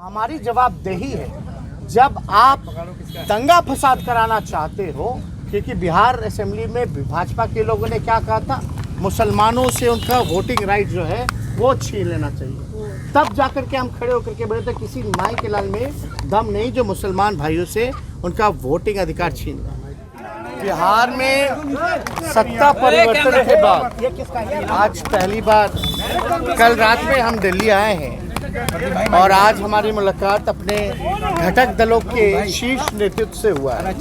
हमारी जवाबदेही है जब आप दंगा फसाद कराना चाहते हो, क्योंकि बिहार असेंबली में भाजपा के लोगों ने क्या कहा था, मुसलमानों से उनका वोटिंग राइट जो है वो छीन लेना चाहिए। तब जाकर के हम खड़े होकर के बोले थे किसी माई के लाल में दम नहीं जो मुसलमान भाइयों से उनका वोटिंग अधिकार छीन ले। बिहार में सत्ता परिवर्तन के बाद आज पहली बार, कल रात में हम दिल्ली आए हैं और आज हमारी मुलाकात अपने घटक दलों के शीर्ष नेतृत्व से हुआ है,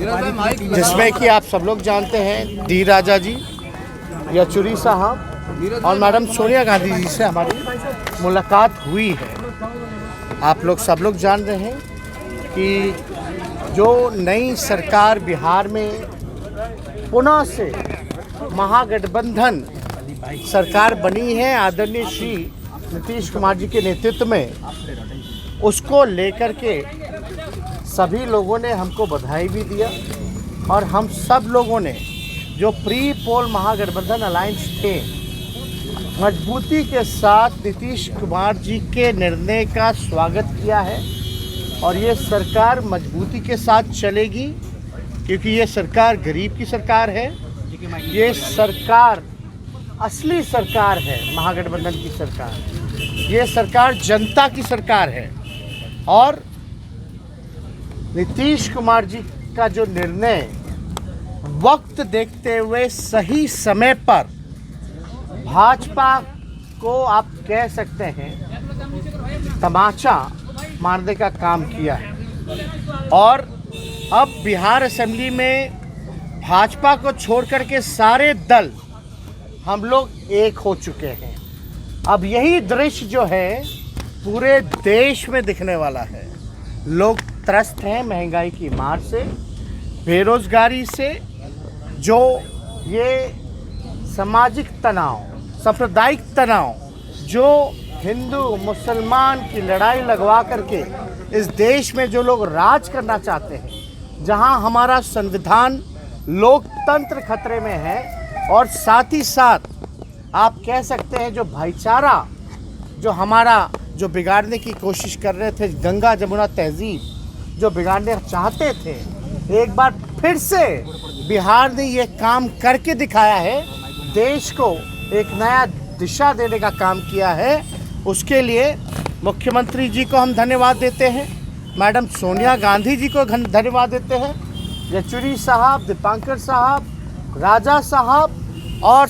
जिसमें कि आप सब लोग जानते हैं डी राजा जी, येचुरी साहब और मैडम सोनिया गांधी जी से हमारी मुलाकात हुई है। आप लोग सब लोग जान रहे हैं कि जो नई सरकार बिहार में पुनः से महागठबंधन सरकार बनी है आदरणीय श्री नीतीश कुमार जी के नेतृत्व में, उसको लेकर के सभी लोगों ने हमको बधाई भी दिया और हम सब लोगों ने जो प्री पोल महागठबंधन अलायंस थे मजबूती के साथ नीतीश कुमार जी के निर्णय का स्वागत किया है और ये सरकार मजबूती के साथ चलेगी, क्योंकि ये सरकार गरीब की सरकार है, ये सरकार असली सरकार है, महागठबंधन की सरकार, ये सरकार जनता की सरकार है। और नीतीश कुमार जी का जो निर्णय वक्त देखते हुए सही समय पर भाजपा को आप कह सकते हैं तमाचा मारने का काम किया है और अब बिहार असेंबली में भाजपा को छोड़ करके सारे दल हम लोग एक हो चुके हैं। अब यही दृश्य जो है पूरे देश में दिखने वाला है। लोग त्रस्त हैं महंगाई की मार से, बेरोजगारी से, जो ये सामाजिक तनाव, सांप्रदायिक तनाव, जो हिंदू मुसलमान की लड़ाई लगवा करके इस देश में जो लोग राज करना चाहते हैं, जहां हमारा संविधान लोकतंत्र खतरे में है और साथ ही साथ आप कह सकते हैं जो भाईचारा जो हमारा जो बिगाड़ने की कोशिश कर रहे थे, गंगा जमुना तहजीब जो बिगाड़ने चाहते थे, एक बार फिर से बिहार ने ये काम करके दिखाया है, देश को एक नया दिशा देने का काम किया है। उसके लिए मुख्यमंत्री जी को हम धन्यवाद देते हैं, मैडम सोनिया गांधी जी को धन्यवाद देते हैं, येचुरी साहब, दीपांकर साहब, राजा साहब और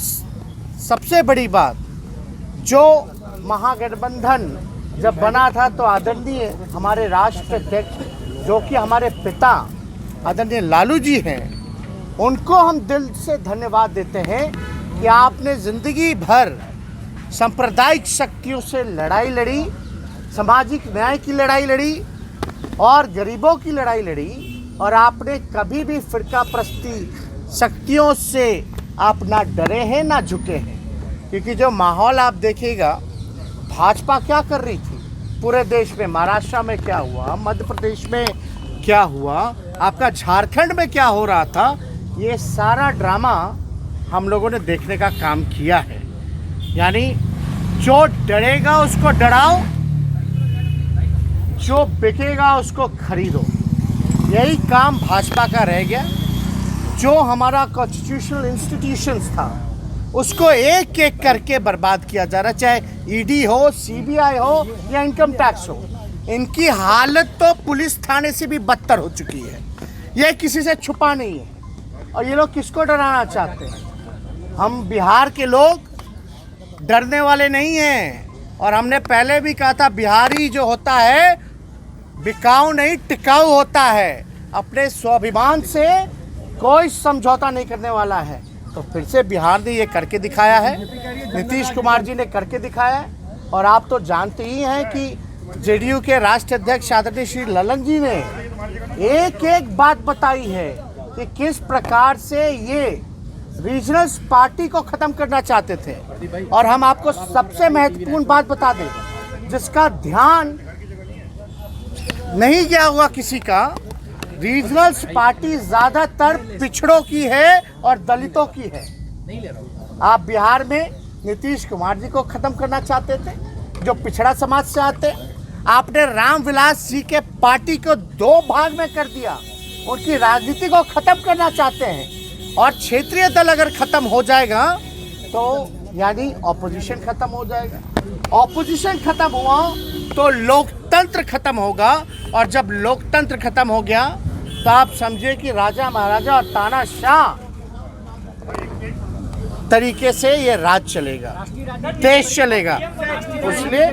सबसे बड़ी बात जो महागठबंधन जब बना था तो आदरणीय हमारे राष्ट्राध्यक्ष जो कि हमारे पिता आदरणीय लालू जी हैं, उनको हम दिल से धन्यवाद देते हैं कि आपने ज़िंदगी भर सांप्रदायिक शक्तियों से लड़ाई लड़ी, सामाजिक न्याय की लड़ाई लड़ी और गरीबों की लड़ाई लड़ी और आपने कभी भी फिरका प्रस्ती शक्तियों से आप ना डरे हैं ना झुके हैं। क्योंकि जो माहौल आप देखिएगा, भाजपा क्या कर रही थी पूरे देश में, महाराष्ट्र में क्या हुआ, मध्य प्रदेश में क्या हुआ, आपका झारखंड में क्या हो रहा था, ये सारा ड्रामा हम लोगों ने देखने का काम किया है। यानी जो डरेगा उसको डराओ, जो बिकेगा उसको खरीदो, यही काम भाजपा का रह गया। जो हमारा कॉन्स्टिट्यूशनल इंस्टीट्यूशंस था उसको एक एक करके बर्बाद किया जा रहा, चाहे ईडी हो, सीबीआई हो या इनकम टैक्स हो। इनकी हालत तो पुलिस थाने से भी बदतर हो चुकी है, ये किसी से छुपा नहीं है। और ये लोग किसको डराना चाहते हैं? हम बिहार के लोग डरने वाले नहीं हैं और हमने पहले भी कहा था बिहारी जो होता है बिकाऊ नहीं टिकाऊ होता है, अपने स्वाभिमान से कोई समझौता नहीं करने वाला है। तो फिर से बिहार ने ये करके दिखाया है, नीतीश कुमार जी ने करके दिखाया है। और आप तो जानते ही हैं कि जेडीयू के राष्ट्रीय अध्यक्ष आदरणीय श्री ललन जी ने एक एक बात बताई है कि किस प्रकार से ये रीजनल पार्टी को ख़त्म करना चाहते थे। और हम आपको सबसे महत्वपूर्ण बात बता दें जिसका ध्यान नहीं गया हुआ किसी का, रीजनल पार्टी ज़्यादातर पिछड़ों की है और दलितों की है। आप बिहार में नीतीश कुमार जी को ख़त्म करना चाहते थे जो पिछड़ा समाज से आते, आपने रामविलास जी के पार्टी को 2 भाग में कर दिया। उनकी राजनीति को खत्म करना चाहते हैं और क्षेत्रीय दल अगर खत्म हो जाएगा तो यानी ऑपोजिशन खत्म हो जाएगा। ऑपोजिशन खत्म हुआ तो लोकतंत्र खत्म होगा और जब लोकतंत्र खत्म हो गया तो आप समझिए कि राजा महाराजा और तानाशाह तरीके से ये राज चलेगा, देश चलेगा। इसलिए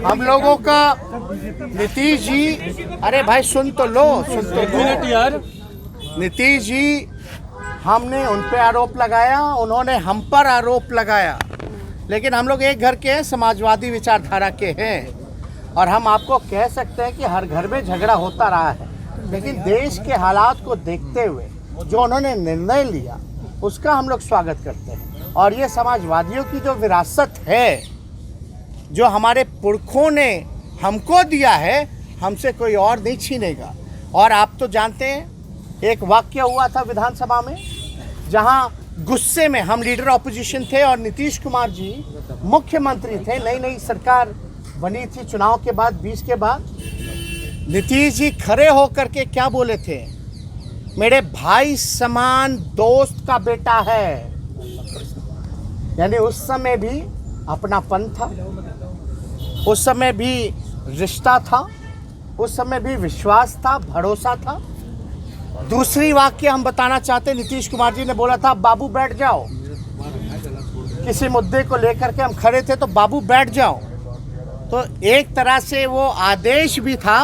हम लोगों का नीतीश जी, अरे भाई सुन तो लो, सुन तो लो यार। नीतीश जी, हमने उन पे आरोप लगाया, उन्होंने हम पर आरोप लगाया, लेकिन हम लोग एक घर के हैं, समाजवादी विचारधारा के हैं और हम आपको कह सकते हैं कि हर घर में झगड़ा होता रहा है, लेकिन देश के हालात को देखते हुए जो उन्होंने निर्णय लिया उसका हम लोग स्वागत करते हैं। और ये समाजवादियों की जो विरासत है, जो हमारे पुरखों ने हमको दिया है, हमसे कोई और नहीं छीनेगा। और आप तो जानते हैं एक वाक्य हुआ था विधानसभा में, जहां गुस्से में हम लीडर ऑपोजिशन थे और नीतीश कुमार जी मुख्यमंत्री थे, नई नई सरकार बनी थी चुनाव के बाद, 20 के बाद। नीतीश जी खड़े होकर के क्या बोले थे, मेरे भाई समान दोस्त का बेटा है। यानी उस समय भी अपनापन था, उस समय भी रिश्ता था, उस समय भी विश्वास था, भरोसा था। दूसरी वाक्य हम बताना चाहते, नीतीश कुमार जी ने बोला था बाबू बैठ जाओ, किसी मुद्दे को लेकर के हम खड़े थे तो बाबू बैठ जाओ। तो एक तरह से वो आदेश भी था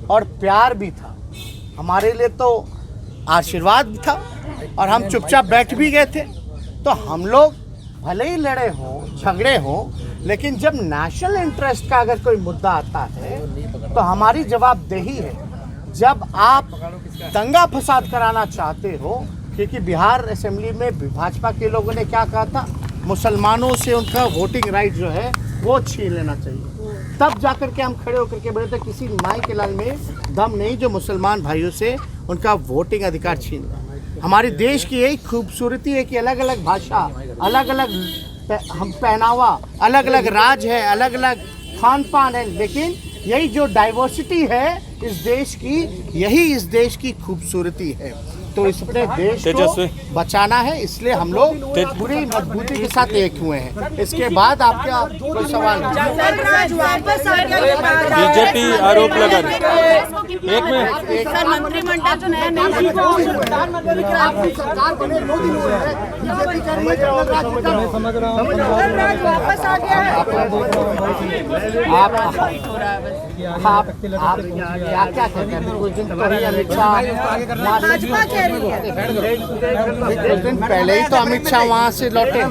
और प्यार भी था, हमारे लिए तो आशीर्वाद भी था और हम चुपचाप बैठ भी गए थे। तो हम लोग भले ही लड़े हों, झगड़े हों, लेकिन जब नेशनल इंटरेस्ट का अगर कोई मुद्दा आता है तो हमारी जवाबदेही है। जब आप दंगा फसाद कराना चाहते हो, क्योंकि बिहार असेंबली में भाजपा के लोगों ने क्या कहा था, मुसलमानों से उनका वोटिंग राइट जो है वो छीन लेना चाहिए, तब जाकर के हम खड़े होकर के बोले थे किसी माई के लाल में दम नहीं जो मुसलमान भाइयों से उनका वोटिंग अधिकार छीन लें। हमारे देश की यही खूबसूरती है कि अलग अलग भाषा, अलग अलग हम पहनावा, अलग अलग राज है, अलग अलग खान पान है, लेकिन यही जो डाइवर्सिटी है इस देश की, यही इस देश की खूबसूरती है। तो इस अपने देश को बचाना है, इसलिए हम लोग पूरी मजबूती के साथ एक हुए हैं। इसके बाद आपका कोई सवाल? बीजेपी आरोप लगा रही एक में मंत्रिमंडल जो नया सरकार बने 2 दिन हुए हैं, बीजेपी कर रही है वापस आ गया है। आप क्या कहते हैं? कुछ दिन पहले अमित शाह, कुछ दिन पहले ही तो अमित शाह वहाँ से लौटे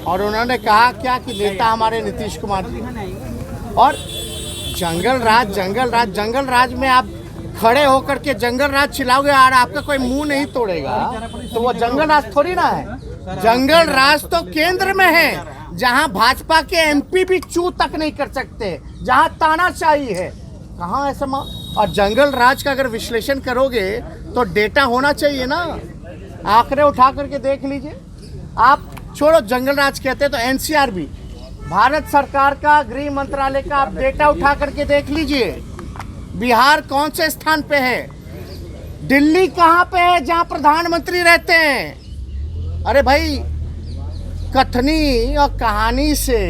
और उन्होंने कहा क्या कि नेता हमारे नीतीश कुमार जी, और जंगल राज में आप खड़े होकर के जंगल राज चिल्लाओगे और आपका कोई मुंह नहीं तोड़ेगा तो वो जंगल राज थोड़ी ना है। जंगल राज तो केंद्र में है, जहां भाजपा के एमपी भी चू तक नहीं कर सकते, जहां तानाशाही है, कहाँ ऐसा। और जंगल राज का अगर विश्लेषण करोगे तो डेटा होना चाहिए ना, आंकड़े उठा करके देख लीजिए। आप छोड़ो जंगल राज कहते हैं तो एनसीआरबी, भारत सरकार का गृह मंत्रालय का आप डेटा उठा करके देख लीजिए। बिहार कौन से स्थान पे है, दिल्ली कहाँ पे है जहाँ प्रधानमंत्री रहते हैं। अरे भाई, कथनी और कहानी से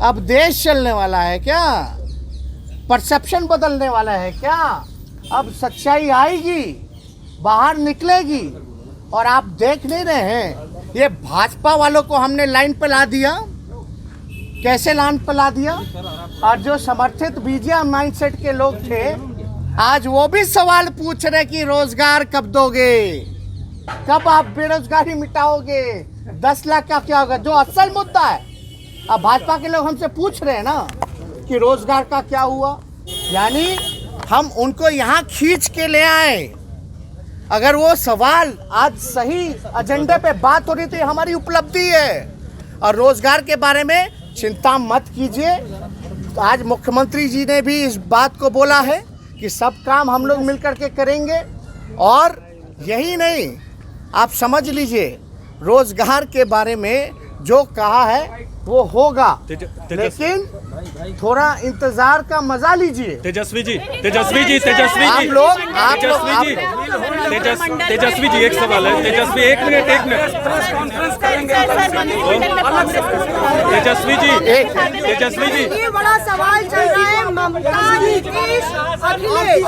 अब देश चलने वाला है क्या? परसेप्शन बदलने वाला है क्या? अब सच्चाई आएगी, बाहर निकलेगी। और आप देख नहीं रहे हैं, ये भाजपा वालों को हमने लाइन पे ला दिया। कैसे लाइन पे ला दिया? और जो समर्थित बीजेपी माइंडसेट के लोग थे, आज वो भी सवाल पूछ रहे कि रोजगार कब दोगे, कब आप बेरोजगारी मिटाओगे, 10 लाख का क्या होगा, जो असल मुद्दा है। अब भाजपा के लोग हमसे पूछ रहे हैं ना कि रोजगार का क्या हुआ, यानी हम उनको यहाँ खींच के ले आए। अगर वो सवाल आज सही एजेंडे पे बात हो रही थी, हमारी उपलब्धि है। और रोजगार के बारे में चिंता मत कीजिए, आज मुख्यमंत्री जी ने भी इस बात को बोला है कि सब काम हम लोग मिलकर के करेंगे। और यही नहीं, आप समझ लीजिए, रोजगार के बारे में जो कहा है वो होगा, तेजस्वी लेकिन थोड़ा इंतजार का मजा लीजिए। तेजस्वी जी आप तेजस्वी जी तेजस्वी जी एक सवाल है। तेजस्वी एक मिनट तेजस्वी जी ये बड़ा सवाल चल रहा है, ममता नीतीश अखिलेश,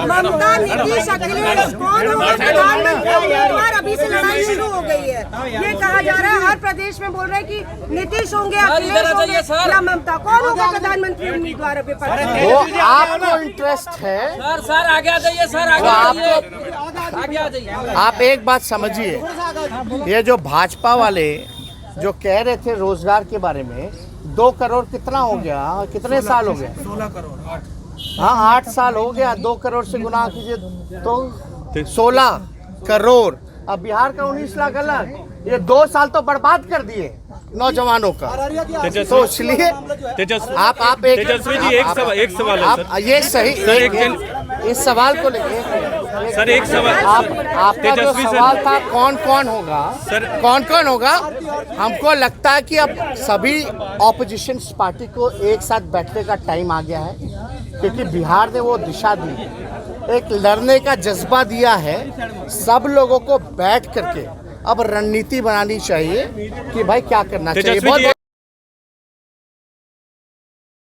ममता नीतीश अखिलेश कौन होगा प्रधानमंत्री उम्मीदवार? अभी से लड़ाई शुरू हो गई है। ये कहा जा रहा है, हर प्रदेश में बोल रहे हैं कि नीतीश होंगे, अखिलेश होंगे या ममता, कौन होगा प्रधानमंत्री उम्मीदवार? अभी वो आपको इंटरेस्ट है। सर आगे आ जाइए, सर आगे आ जाइए। आप एक बात समझिए, ये जो भाजपा वाले जो कह रहे थे रोजगार के बारे में, 2 करोड़ कितना हो गया? कितने साल हो गए? 16 करोड़। हाँ, 8 साल हो गया। 2 करोड़ से गुना कीजिए तो 16 करोड़। अब बिहार का 19 लाख अलग, ये 2 साल तो बर्बाद कर दिए नौजवानों का। तो इसलिए आप एक तेजस्वी जी एक सवाल है आप सर। ये सही इस सवाल को लेके सर एक सवाल आपका जो सवाल था कौन कौन होगा सर, कौन कौन होगा, हमको लगता है कि अब सभी ऑपोजिशन पार्टी को एक साथ बैठने का टाइम आ गया है, क्योंकि बिहार ने वो दिशा दी, एक लड़ने का जज्बा दिया है। सब लोगों को बैठ करके अब रणनीति बनानी चाहिए कि भाई क्या करना चाहिए। बहुत